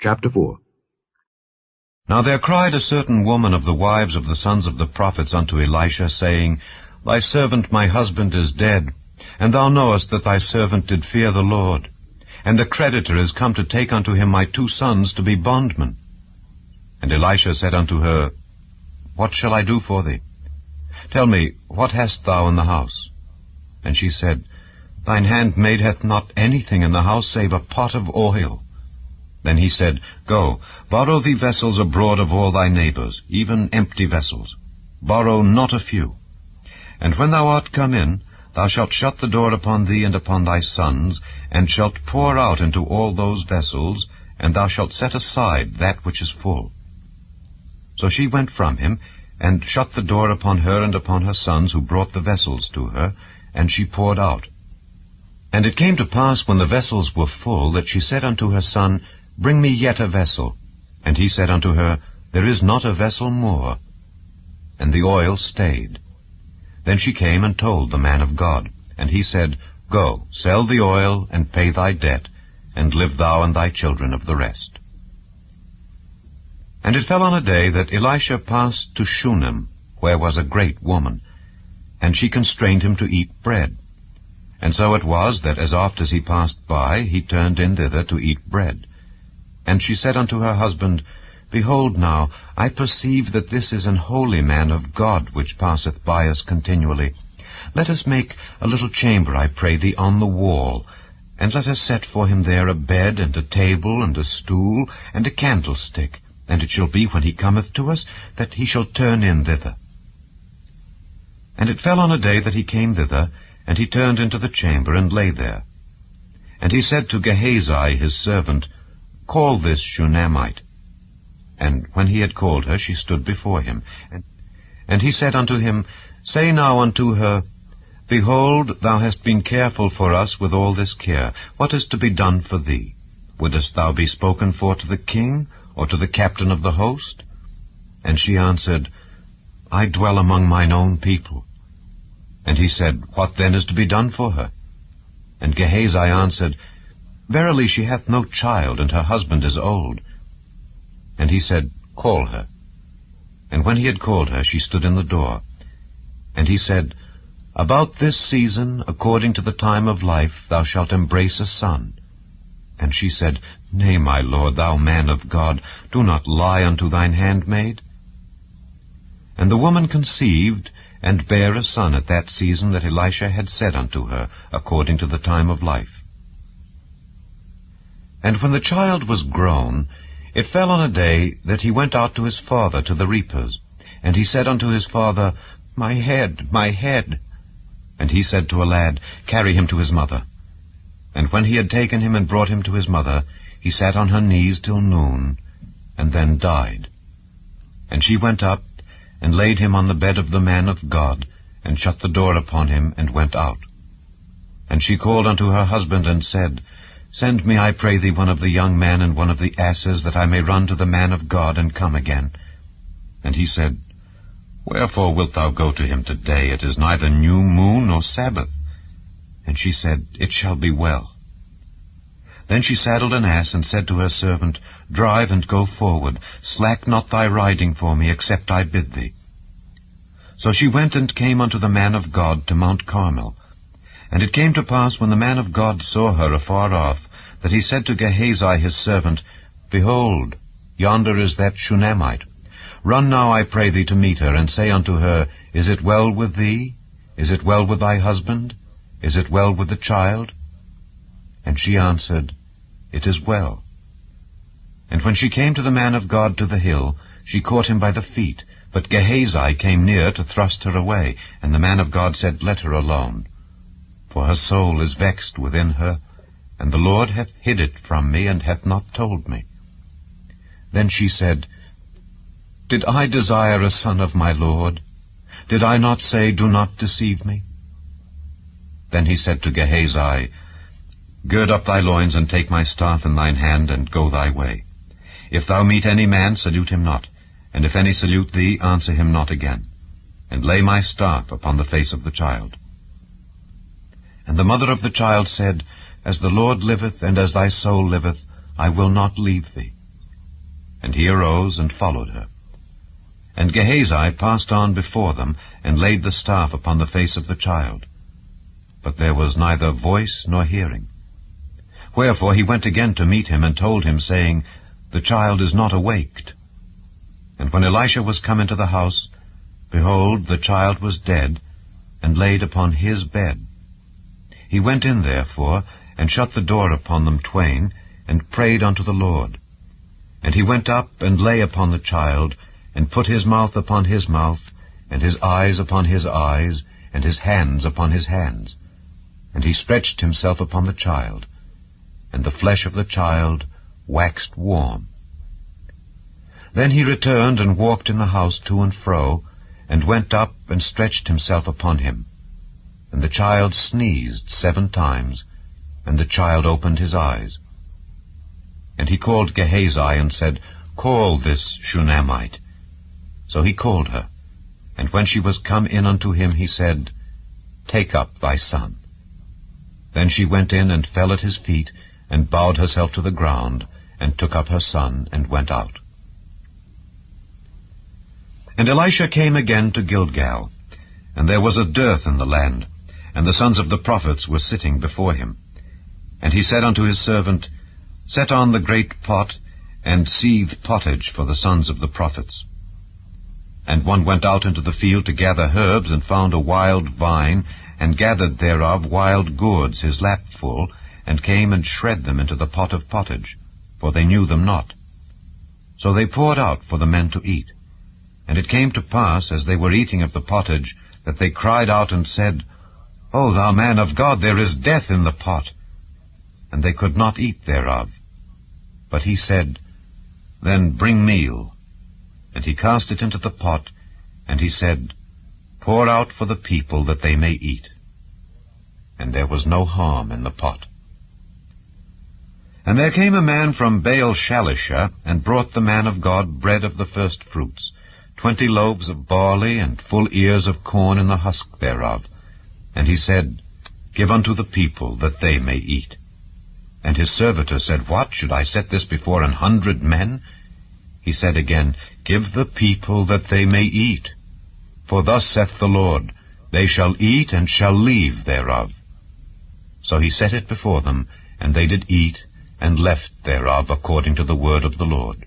Chapter 4. Now there cried a certain woman of the wives of the sons of the prophets unto Elisha, saying, Thy servant my husband is dead, and thou knowest that thy servant did fear the Lord. And the creditor is come to take unto him my 2 sons to be bondmen. And Elisha said unto her, What shall I do for thee? Tell me, what hast thou in the house? And she said, Thine handmaid hath not anything in the house save a pot of oil. Then he said, Go, borrow thee vessels abroad of all thy neighbors, even empty vessels. Borrow not a few. And when thou art come in, thou shalt shut the door upon thee and upon thy sons, and shalt pour out into all those vessels, and thou shalt set aside that which is full. So she went from him, and shut the door upon her and upon her sons, who brought the vessels to her, and she poured out. And it came to pass, when the vessels were full, that she said unto her son, Bring me yet a vessel. And he said unto her, There is not a vessel more. And the oil stayed. Then she came and told the man of God. And he said, Go, sell the oil, and pay thy debt, and live thou and thy children of the rest. And it fell on a day that Elisha passed to Shunem, where was a great woman, and she constrained him to eat bread. And so it was that as oft as he passed by, he turned in thither to eat bread. And she said unto her husband, Behold now, I perceive that this is an holy man of God, which passeth by us continually. Let us make a little chamber, I pray thee, on the wall, and let us set for him there a bed, and a table, and a stool, and a candlestick. And it shall be, when he cometh to us, that he shall turn in thither. And it fell on a day that he came thither, and he turned into the chamber, and lay there. And he said to Gehazi his servant, Call this Shunammite. And when he had called her, she stood before him. And he said unto him, Say now unto her, Behold, thou hast been careful for us with all this care. What is to be done for thee? Wouldest thou be spoken for to the king, or to the captain of the host? And she answered, I dwell among mine own people. And he said, What then is to be done for her? And Gehazi answered, Verily she hath no child, and her husband is old. And he said, Call her. And when he had called her, she stood in the door. And he said, About this season, according to the time of life, thou shalt embrace a son. And she said, Nay, my lord, thou man of God, do not lie unto thine handmaid. And the woman conceived, and bare a son at that season that Elisha had said unto her, according to the time of life. And when the child was grown, it fell on a day that he went out to his father to the reapers. And he said unto his father, My head, my head. And he said to a lad, Carry him to his mother. And when he had taken him and brought him to his mother, he sat on her knees till noon, and then died. And she went up, and laid him on the bed of the man of God, and shut the door upon him, and went out. And she called unto her husband, and said, Send me, I pray thee, one of the young men and one of the asses, that I may run to the man of God, and come again. And he said, Wherefore wilt thou go to him today? It is neither new moon nor Sabbath. And she said, It shall be well. Then she saddled an ass, and said to her servant, Drive and go forward. Slack not thy riding for me, except I bid thee. So she went and came unto the man of God to Mount Carmel. And it came to pass, when the man of God saw her afar off, that he said to Gehazi his servant, Behold, yonder is that Shunammite. Run now, I pray thee, to meet her, and say unto her, Is it well with thee? Is it well with thy husband? Is it well with the child? And she answered, It is well. And when she came to the man of God to the hill, she caught him by the feet. But Gehazi came near to thrust her away. And the man of God said, Let her alone. For her soul is vexed within her, and the Lord hath hid it from me, and hath not told me. Then she said, Did I desire a son of my Lord? Did I not say, Do not deceive me? Then he said to Gehazi, Gird up thy loins, and take my staff in thine hand, and go thy way. If thou meet any man, salute him not, and if any salute thee, answer him not again. And lay my staff upon the face of the child. And the mother of the child said, As the Lord liveth, and as thy soul liveth, I will not leave thee. And he arose and followed her. And Gehazi passed on before them, and laid the staff upon the face of the child. But there was neither voice nor hearing. Wherefore he went again to meet him, and told him, saying, The child is not awaked. And when Elisha was come into the house, behold, the child was dead, and laid upon his bed. He went in therefore, and shut the door upon them twain, and prayed unto the Lord. And he went up, and lay upon the child, and put his mouth upon his mouth, and his eyes upon his eyes, and his hands upon his hands. And he stretched himself upon the child, and the flesh of the child waxed warm. Then he returned and walked in the house to and fro, and went up and stretched himself upon him. And the child sneezed 7 times, and the child opened his eyes. And he called Gehazi, and said, Call this Shunammite. So he called her. And when she was come in unto him, he said, Take up thy son. Then she went in and fell at his feet, and bowed herself to the ground, and took up her son, and went out. And Elisha came again to Gilgal, and there was a dearth in the land, and the sons of the prophets were sitting before him. And he said unto his servant, Set on the great pot, and seethe pottage for the sons of the prophets. And one went out into the field to gather herbs, and found a wild vine, and gathered thereof wild gourds his lap full, and came and shred them into the pot of pottage, for they knew them not. So they poured out for the men to eat. And it came to pass, as they were eating of the pottage, that they cried out and said, O thou man of God, there is death in the pot. And they could not eat thereof. But he said, Then bring meal. And he cast it into the pot, and he said, Pour out for the people that they may eat. And there was no harm in the pot. And there came a man from Baal-Shalisha, and brought the man of God bread of the first fruits, 20 loaves of barley, and full ears of corn in the husk thereof. And he said, Give unto the people, that they may eat. And his servitor said, What, should I set this before 100 men? He said again, Give the people, that they may eat. For thus saith the Lord, They shall eat, and shall leave thereof. So he set it before them, and they did eat, and left thereof according to the word of the Lord.